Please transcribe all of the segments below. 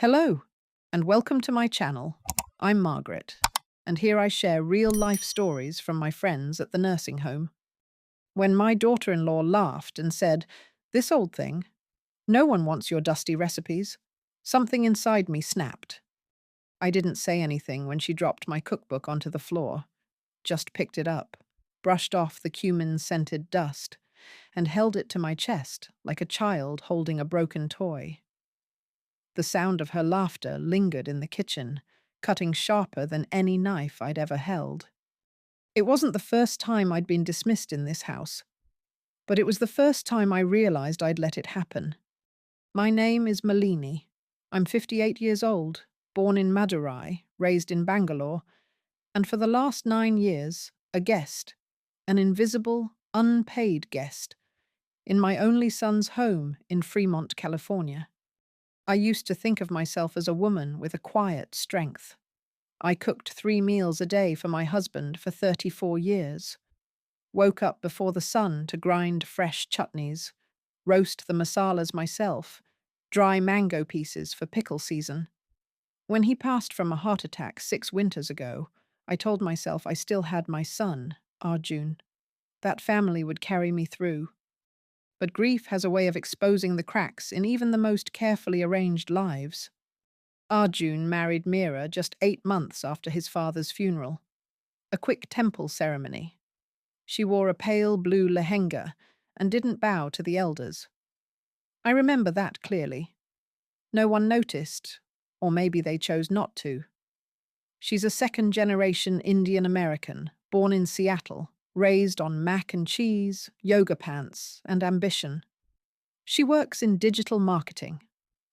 Hello, and welcome to my channel. I'm Margaret, and here I share real-life stories from my friends at the nursing home. When my daughter-in-law laughed and said, "This old thing, no one wants your dusty recipes," something inside me snapped. I didn't say anything when she dropped my cookbook onto the floor, just picked it up, brushed off the cumin-scented dust, and held it to my chest like a child holding a broken toy. The sound of her laughter lingered in the kitchen, cutting sharper than any knife I'd ever held. It wasn't the first time I'd been dismissed in this house, but it was the first time I realized I'd let it happen. My name is Malini. I'm 58 years old, born in Madurai, raised in Bangalore, and for the last 9 years, a guest, an invisible, unpaid guest, in my only son's home in Fremont, California. I used to think of myself as a woman with a quiet strength. I cooked 3 meals a day for my husband for 34 years. Woke up before the sun to grind fresh chutneys, roast the masalas myself, dry mango pieces for pickle season. When he passed from a heart attack 6 winters ago, I told myself I still had my son, Arjun. That family would carry me through. But grief has a way of exposing the cracks in even the most carefully arranged lives. Arjun married Meera just 8 months after his father's funeral. A quick temple ceremony. She wore a pale blue lehenga and didn't bow to the elders. I remember that clearly. No one noticed, or maybe they chose not to. She's a second-generation Indian American, born in Seattle, raised on mac and cheese, yoga pants, and ambition. She works in digital marketing,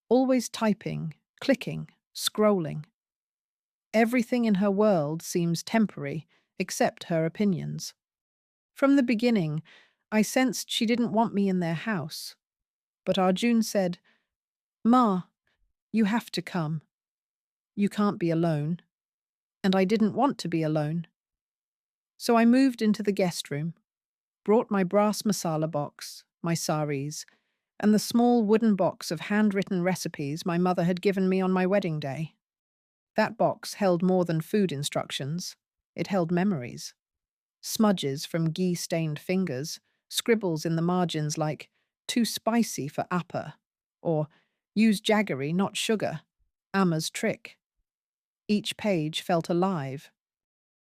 always typing, clicking, scrolling. Everything in her world seems temporary, except her opinions. From the beginning, I sensed she didn't want me in their house. But Arjun said, "Ma, you have to come. You can't be alone." And I didn't want to be alone. So I moved into the guest room, brought my brass masala box, my saris, and the small wooden box of handwritten recipes my mother had given me on my wedding day. That box held more than food instructions. It held memories. Smudges from ghee-stained fingers, scribbles in the margins like, "Too spicy for appa," or "Use jaggery, not sugar, Amma's trick." Each page felt alive.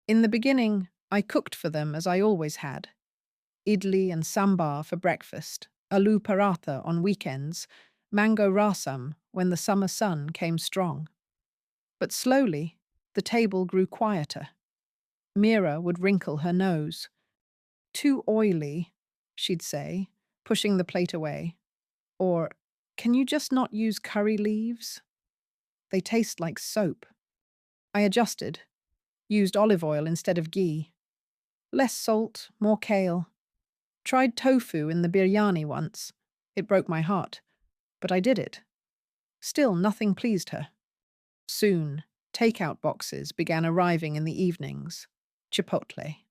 In the beginning, I cooked for them as I always had. Idli and sambar for breakfast, aloo paratha on weekends, mango rasam when the summer sun came strong. But slowly, the table grew quieter. Meera would wrinkle her nose. "Too oily," she'd say, pushing the plate away. Or, "Can you just not use curry leaves? They taste like soap." I adjusted, used olive oil instead of ghee. Less salt, more kale. Tried tofu in the biryani once. It broke my heart, but I did it. Still, nothing pleased her. Soon, takeout boxes began arriving in the evenings. Chipotle,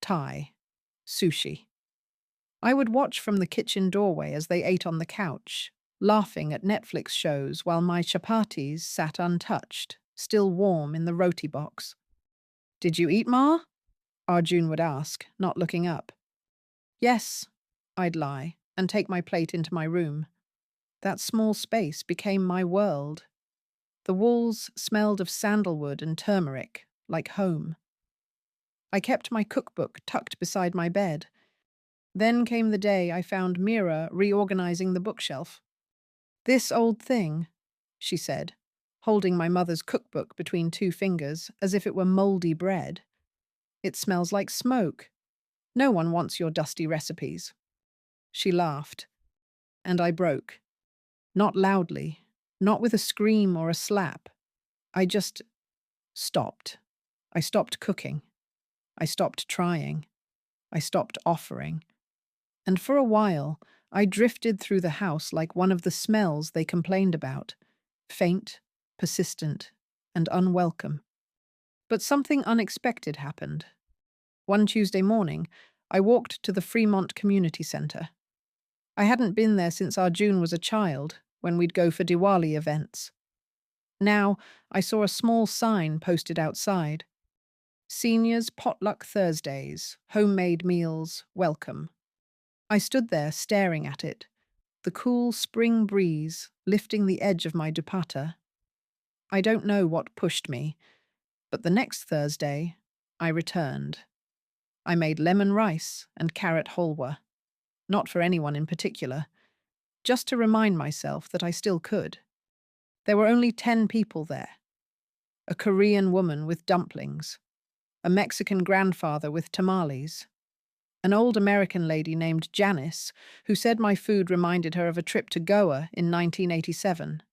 Thai, sushi. I would watch from the kitchen doorway as they ate on the couch, laughing at Netflix shows while my chapatis sat untouched, still warm in the roti box. "Did you eat, Ma?" Arjun would ask, not looking up. "Yes," I'd lie, and take my plate into my room. That small space became my world. The walls smelled of sandalwood and turmeric, like home. I kept my cookbook tucked beside my bed. Then came the day I found Meera reorganizing the bookshelf. "This old thing," she said, holding my mother's cookbook between 2 fingers as if it were moldy bread. "It smells like smoke. No one wants your dusty recipes." She laughed, and I broke. Not loudly, not with a scream or a slap. I just stopped. I stopped cooking. I stopped trying. I stopped offering. And for a while, I drifted through the house like one of the smells they complained about, faint, persistent, and unwelcome. But something unexpected happened. One Tuesday morning, I walked to the Fremont Community Center. I hadn't been there since Arjun was a child, when we'd go for Diwali events. Now, I saw a small sign posted outside. Seniors Potluck Thursdays, homemade meals, welcome. I stood there staring at it, the cool spring breeze lifting the edge of my dupatta. I don't know what pushed me, but the next Thursday, I returned. I made lemon rice and carrot halwa, not for anyone in particular, just to remind myself that I still could. There were only 10 people there. A Korean woman with dumplings, a Mexican grandfather with tamales, an old American lady named Janice who said my food reminded her of a trip to Goa in 1987.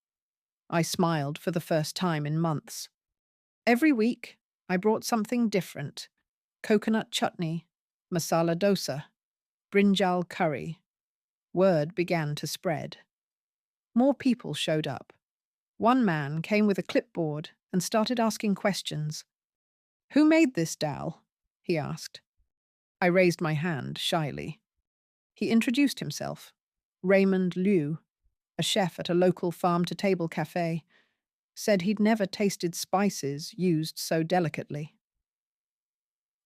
I smiled for the first time in months. Every week, I brought something different: coconut chutney, masala dosa, brinjal curry. Word began to spread. More people showed up. One man came with a clipboard and started asking questions. "Who made this dal?" he asked. I raised my hand shyly. He introduced himself. Raymond Liu, a chef at a local farm-to-table cafe, said he'd never tasted spices used so delicately.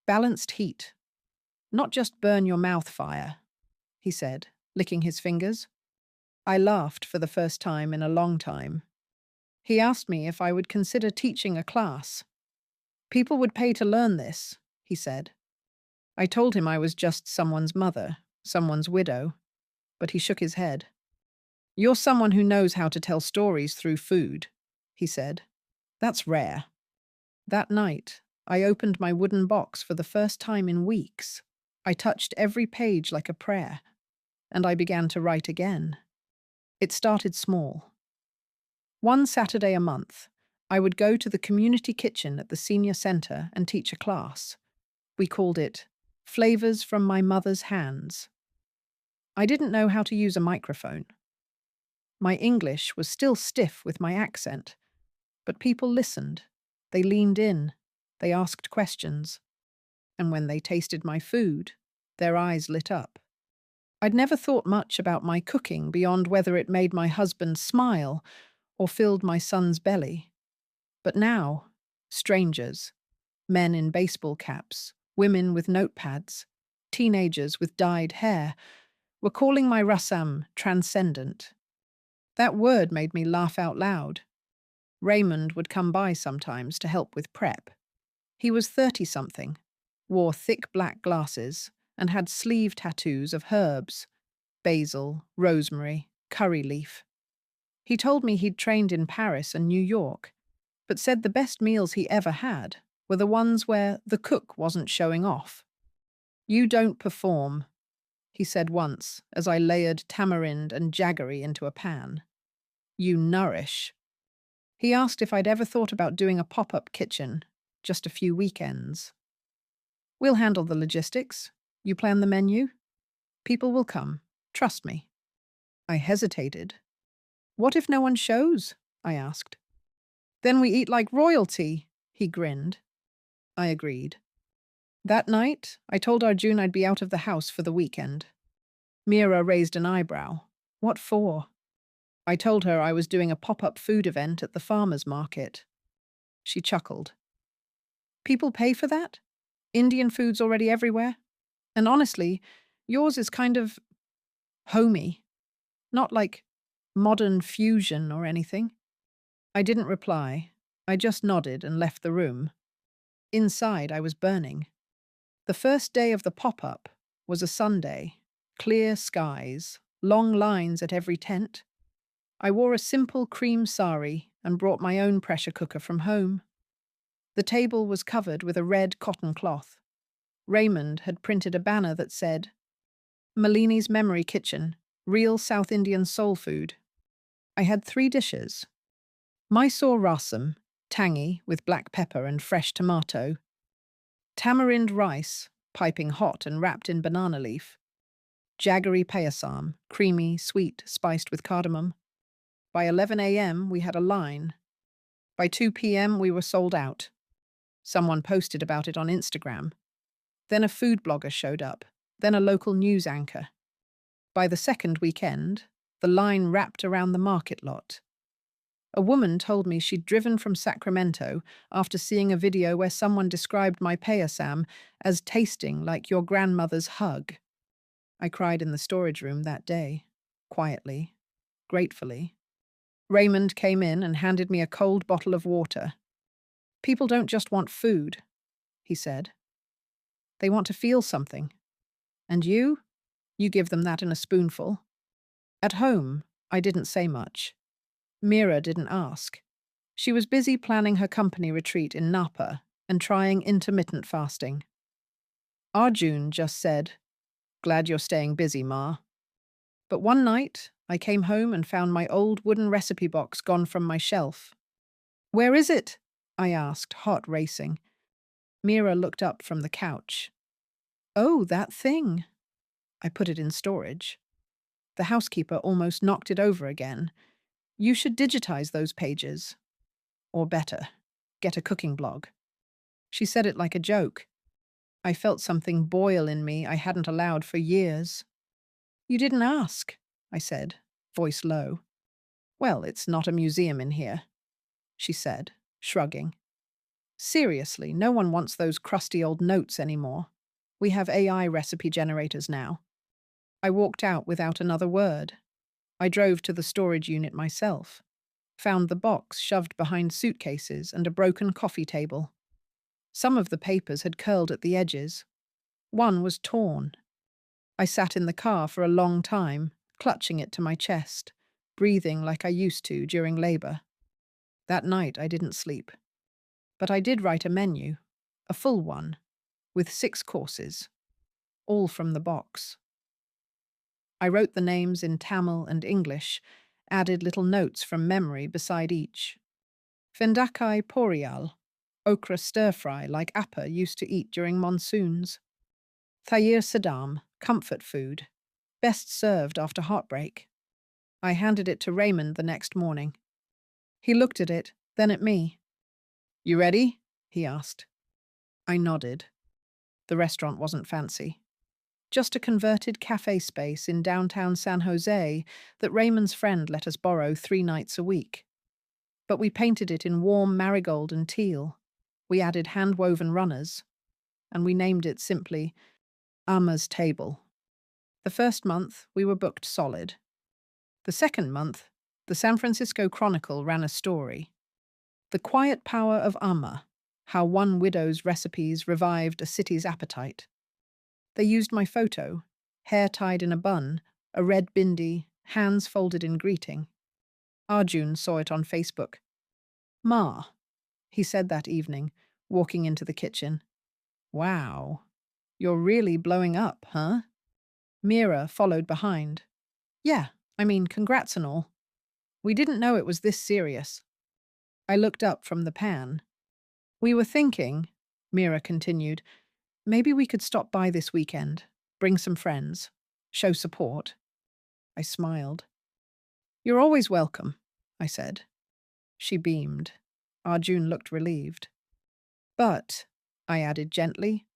Balanced heat, not just burn your mouth fire, he said, licking his fingers. I laughed for the first time in a long time. He asked me if I would consider teaching a class. People would pay to learn this, he said. I told him I was just someone's mother, someone's widow, but he shook his head. "You're someone who knows how to tell stories through food," he said. "That's rare." That night, I opened my wooden box for the first time in weeks. I touched every page like a prayer, and I began to write again. It started small. One Saturday a month, I would go to the community kitchen at the senior center and teach a class. We called it Flavors from My Mother's Hands. I didn't know how to use a microphone. My English was still stiff with my accent, but people listened. They leaned in. They asked questions. And when they tasted my food, their eyes lit up. I'd never thought much about my cooking beyond whether it made my husband smile or filled my son's belly. But now, strangers, men in baseball caps, women with notepads, teenagers with dyed hair, were calling my rasam transcendent. That word made me laugh out loud. Raymond would come by sometimes to help with prep. He was 30-something, wore thick black glasses, and had sleeve tattoos of herbs: basil, rosemary, curry leaf. He told me he'd trained in Paris and New York, but said the best meals he ever had were the ones where the cook wasn't showing off. "You don't perform," he said once as I layered tamarind and jaggery into a pan. "You nourish." He asked if I'd ever thought about doing a pop-up kitchen, just a few weekends. "We'll handle the logistics. You plan the menu. People will come. Trust me." I hesitated. "What if no one shows?" I asked. "Then we eat like royalty," he grinned. I agreed. That night, I told Arjun I'd be out of the house for the weekend. Meera raised an eyebrow. "What for?" I told her I was doing a pop-up food event at the farmer's market. She chuckled. "People pay for that? Indian food's already everywhere. And honestly, yours is kind of homey, not like modern fusion or anything." I didn't reply. I just nodded and left the room. Inside, I was burning. The first day of the pop-up was a Sunday. Clear skies, long lines at every tent. I wore a simple cream sari and brought my own pressure cooker from home. The table was covered with a red cotton cloth. Raymond had printed a banner that said, "Malini's Memory Kitchen, real South Indian soul food." I had 3 dishes. Mysore rasam, tangy with black pepper and fresh tomato. Tamarind rice, piping hot and wrapped in banana leaf. Jaggery payasam, creamy, sweet, spiced with cardamom. By 11 a.m., we had a line. By 2 p.m., we were sold out. Someone posted about it on Instagram. Then a food blogger showed up, then a local news anchor. By the second weekend, the line wrapped around the market lot. A woman told me she'd driven from Sacramento after seeing a video where someone described my payasam as tasting like your grandmother's hug. I cried in the storage room that day, quietly, gratefully. Raymond came in and handed me a cold bottle of water. People don't just want food, he said. They want to feel something. And you? You give them that in a spoonful. At home, I didn't say much. Mira didn't ask. She was busy planning her company retreat in Napa and trying intermittent fasting. Arjun just said, "Glad you're staying busy, Ma." But one night, I came home and found my old wooden recipe box gone from my shelf. "Where is it?" I asked, heart racing. Mira looked up from the couch. "Oh, that thing." I put it in storage. The housekeeper almost knocked it over again. "You should digitize those pages. Or better, get a cooking blog." She said it like a joke. I felt something boil in me I hadn't allowed for years. "You didn't ask," I said, voice low. "Well, it's not a museum in here," she said, shrugging. "Seriously, no one wants those crusty old notes anymore. We have AI recipe generators now." I walked out without another word. I drove to the storage unit myself, found the box shoved behind suitcases and a broken coffee table. Some of the papers had curled at the edges. One was torn. I sat in the car for a long time, clutching it to my chest, breathing like I used to during labor. That night I didn't sleep. But I did write a menu, a full one, with 6 courses, all from the box. I wrote the names in Tamil and English, added little notes from memory beside each. Vendakai poriyal, okra stir-fry like Appa used to eat during monsoons. Thayir sadam, comfort food, best served after heartbreak. I handed it to Raymond the next morning. He looked at it, then at me. "You ready?" he asked. I nodded. The restaurant wasn't fancy. Just a converted cafe space in downtown San Jose that Raymond's friend let us borrow 3 nights a week. But we painted it in warm marigold and teal. We added hand-woven runners, and we named it simply Amma's Table. The first month, we were booked solid. The second month, the San Francisco Chronicle ran a story. The Quiet Power of Amma, how one widow's recipes revived a city's appetite. They used my photo, hair tied in a bun, a red bindi, hands folded in greeting. Arjun saw it on Facebook. "Ma," he said that evening, walking into the kitchen. "Wow, you're really blowing up, huh?" Mira followed behind. "Yeah, I mean, congrats and all. We didn't know it was this serious." I looked up from the pan. "We were thinking," Mira continued, "maybe we could stop by this weekend, bring some friends, show support." I smiled. "You're always welcome," I said. She beamed. Arjun looked relieved. "But," I added gently,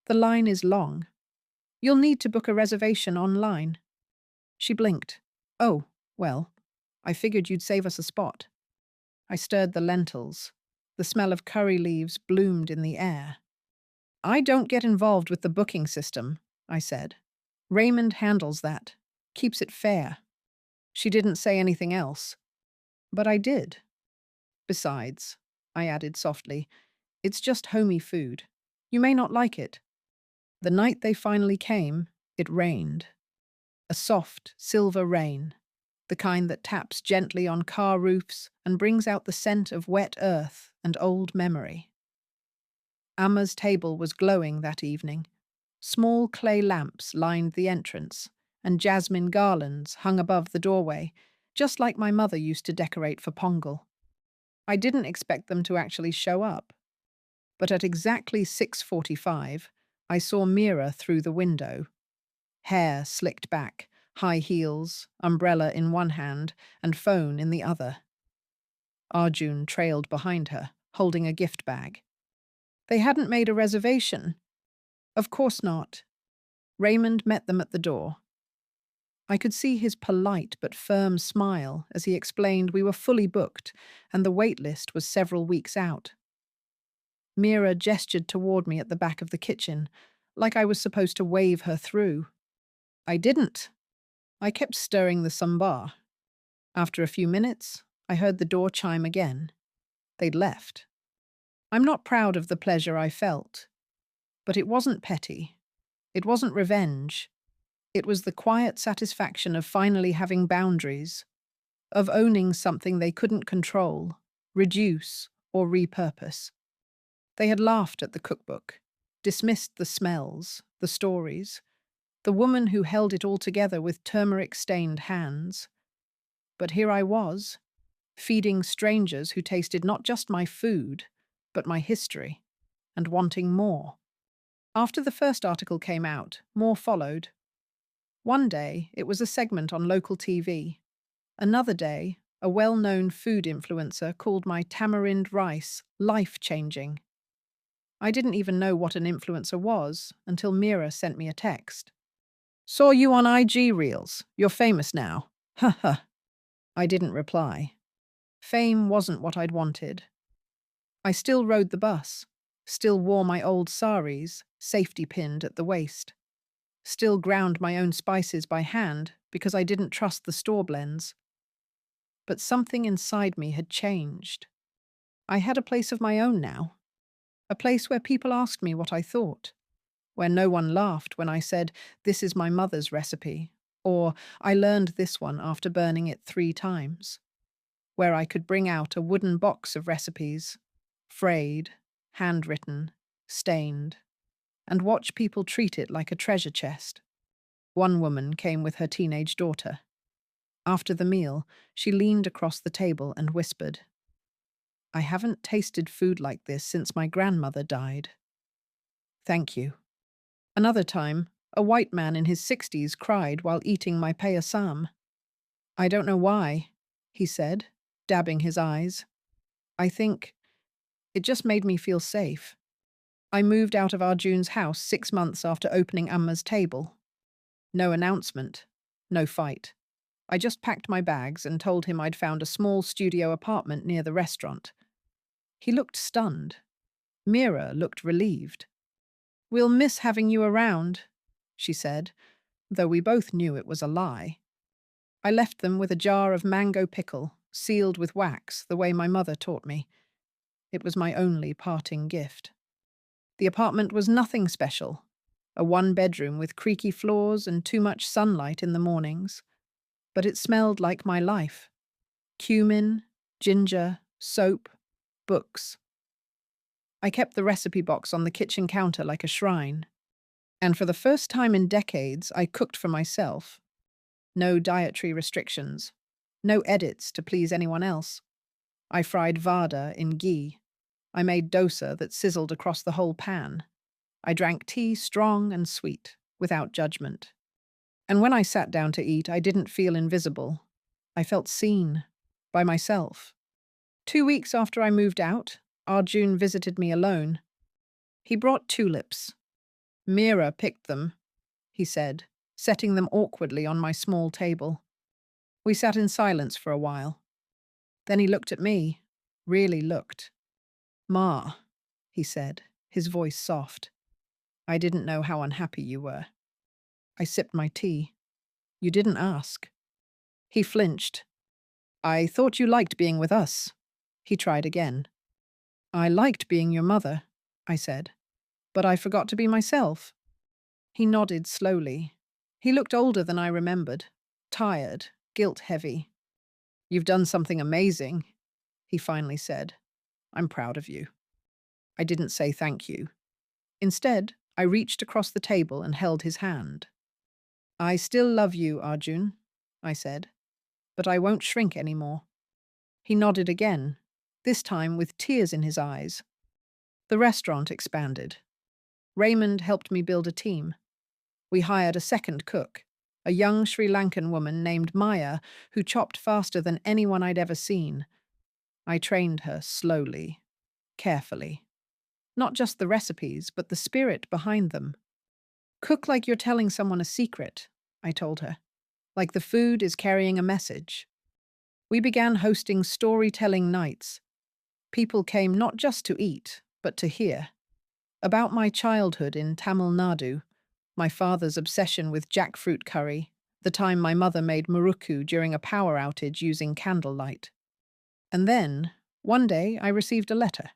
"the line is long. You'll need to book a reservation online." She blinked. "Oh, well, I figured you'd save us a spot." I stirred the lentils. The smell of curry leaves bloomed in the air. "I don't get involved with the booking system," I said. "Raymond handles that, keeps it fair." She didn't say anything else. But I did. "Besides," I added softly, "it's just homey food. You may not like it." The night they finally came, it rained. A soft, silver rain, the kind that taps gently on car roofs and brings out the scent of wet earth and old memory. Amma's table was glowing that evening. Small clay lamps lined the entrance, and jasmine garlands hung above the doorway, just like my mother used to decorate for Pongal. I didn't expect them to actually show up. But at exactly 6:45, I saw Mira through the window. Hair slicked back, high heels, umbrella in one hand, and phone in the other. Arjun trailed behind her, holding a gift bag. They hadn't made a reservation. Of course not. Raymond met them at the door. I could see his polite but firm smile as he explained we were fully booked and the wait list was several weeks out. Mira gestured toward me at the back of the kitchen, like I was supposed to wave her through. I didn't. I kept stirring the sambar. After a few minutes, I heard the door chime again. They'd left. I'm not proud of the pleasure I felt, but it wasn't petty. It wasn't revenge. It was the quiet satisfaction of finally having boundaries, of owning something they couldn't control, reduce, or repurpose. They had laughed at the cookbook, dismissed the smells, the stories, the woman who held it all together with turmeric-stained hands. But here I was, feeding strangers who tasted not just my food, but my history, and wanting more. After the first article came out, more followed. One day, it was a segment on local TV. Another day, a well-known food influencer called my tamarind rice life-changing. I didn't even know what an influencer was until Mira sent me a text. Saw you on IG Reels. You're famous now. Haha. I didn't reply. Fame wasn't what I'd wanted. I still rode the bus, still wore my old saris, safety pinned at the waist, still ground my own spices by hand because I didn't trust the store blends. But something inside me had changed. I had a place of my own now, a place where people asked me what I thought, where no one laughed when I said, "This is my mother's recipe," or "I learned this one after burning it 3 times," where I could bring out a wooden box of recipes, frayed, handwritten, stained, and watch people treat it like a treasure chest. One woman came with her teenage daughter. After the meal, she leaned across the table and whispered, "I haven't tasted food like this since my grandmother died. Thank you." Another time, a white man in his 60s cried while eating my payasam. "I don't know why," he said, dabbing his eyes. "I think it just made me feel safe." I moved out of Arjun's house 6 months after opening Amma's table. No announcement, no fight. I just packed my bags and told him I'd found a small studio apartment near the restaurant. He looked stunned. Mira looked relieved. "We'll miss having you around," she said, though we both knew it was a lie. I left them with a jar of mango pickle, sealed with wax the way my mother taught me. It was my only parting gift. The apartment was nothing special, a 1-bedroom with creaky floors and too much sunlight in the mornings. But it smelled like my life. Cumin, ginger, soap, books. I kept the recipe box on the kitchen counter like a shrine. And for the first time in decades, I cooked for myself. No dietary restrictions. No edits to please anyone else. I fried vada in ghee. I made dosa that sizzled across the whole pan. I drank tea strong and sweet, without judgment. And when I sat down to eat, I didn't feel invisible. I felt seen, by myself. 2 weeks after I moved out, Arjun visited me alone. He brought tulips. "Mira picked them," he said, setting them awkwardly on my small table. We sat in silence for a while. Then he looked at me, really looked. "Ma," he said, his voice soft. "I didn't know how unhappy you were." I sipped my tea. "You didn't ask." He flinched. "I thought you liked being with us." He tried again. "I liked being your mother," I said, "but I forgot to be myself." He nodded slowly. He looked older than I remembered, tired, guilt-heavy. "You've done something amazing," he finally said. "I'm proud of you." I didn't say thank you. Instead, I reached across the table and held his hand. "I still love you, Arjun," I said, "but I won't shrink anymore." He nodded again, this time with tears in his eyes. The restaurant expanded. Raymond helped me build a team. We hired a second cook, a young Sri Lankan woman named Maya who chopped faster than anyone I'd ever seen. I trained her slowly, carefully. Not just the recipes, but the spirit behind them. "Cook like you're telling someone a secret," I told her. like the food is carrying a message. We began hosting storytelling nights. People came not just to eat, but to hear. About my childhood in Tamil Nadu, my father's obsession with jackfruit curry, the time my mother made murukku during a power outage using candlelight. And then, one day, I received a letter.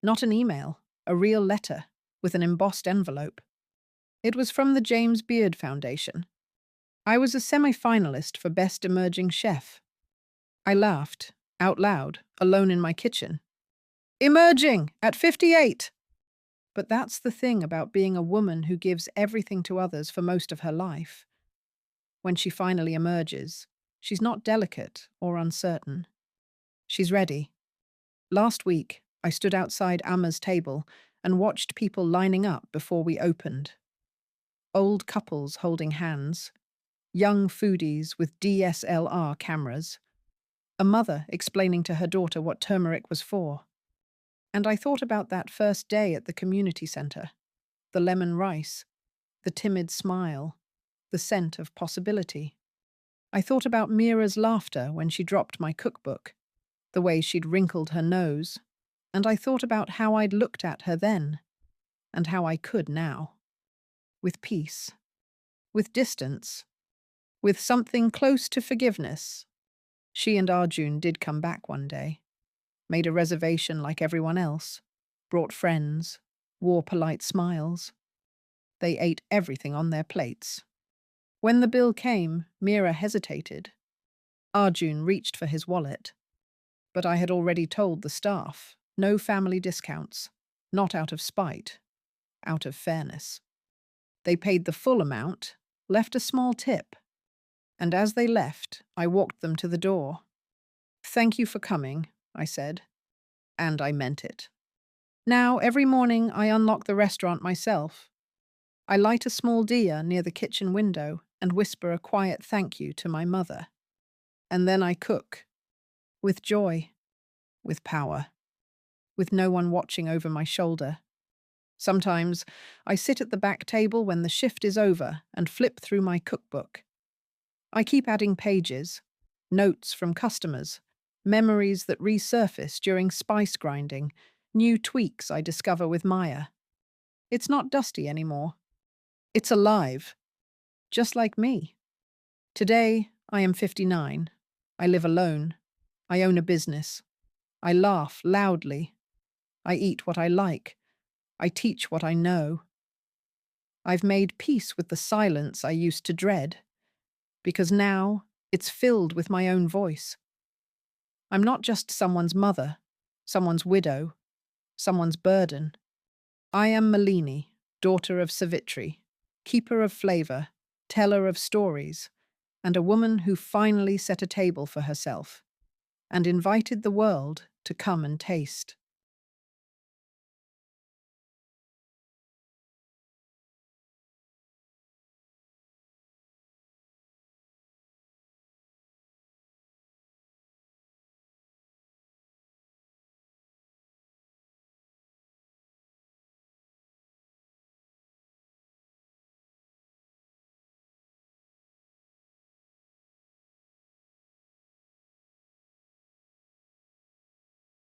Not an email, a real letter, with an embossed envelope. It was from the James Beard Foundation. I was a semi-finalist for Best Emerging Chef. I laughed, out loud, alone in my kitchen. Emerging at 58! But that's the thing about being a woman who gives everything to others for most of her life. When she finally emerges, she's not delicate or uncertain. She's ready. Last week, I stood outside Amma's table and watched people lining up before we opened. Old couples holding hands, young foodies with DSLR cameras, a mother explaining to her daughter what turmeric was for. And I thought about that first day at the community centre, the lemon rice, the timid smile, the scent of possibility. I thought about Mira's laughter when she dropped my cookbook, the way she'd wrinkled her nose, and I thought about how I'd looked at her then, and how I could now. With peace, with distance, with something close to forgiveness. She and Arjun did come back one day, made a reservation like everyone else, brought friends, wore polite smiles. They ate everything on their plates. When the bill came, Mira hesitated. Arjun reached for his wallet. But I had already told the staff, no family discounts, not out of spite, out of fairness. They paid the full amount, left a small tip. And as they left, I walked them to the door. "Thank you for coming," I said. And I meant it. Now, every morning, I unlock the restaurant myself. I light a small diya near the kitchen window and whisper a quiet thank you to my mother. And then I cook. With joy. With power. With no one watching over my shoulder. Sometimes, I sit at the back table when the shift is over and flip through my cookbook. I keep adding pages, notes from customers, memories that resurface during spice grinding, new tweaks I discover with Maya. It's not dusty anymore. It's alive, just like me. Today, I am 59. I live alone. I own a business. I laugh loudly. I eat what I like. I teach what I know. I've made peace with the silence I used to dread, because now it's filled with my own voice. I'm not just someone's mother, someone's widow, someone's burden. I am Malini, daughter of Savitri, keeper of flavor, teller of stories, and a woman who finally set a table for herself and invited the world to come and taste.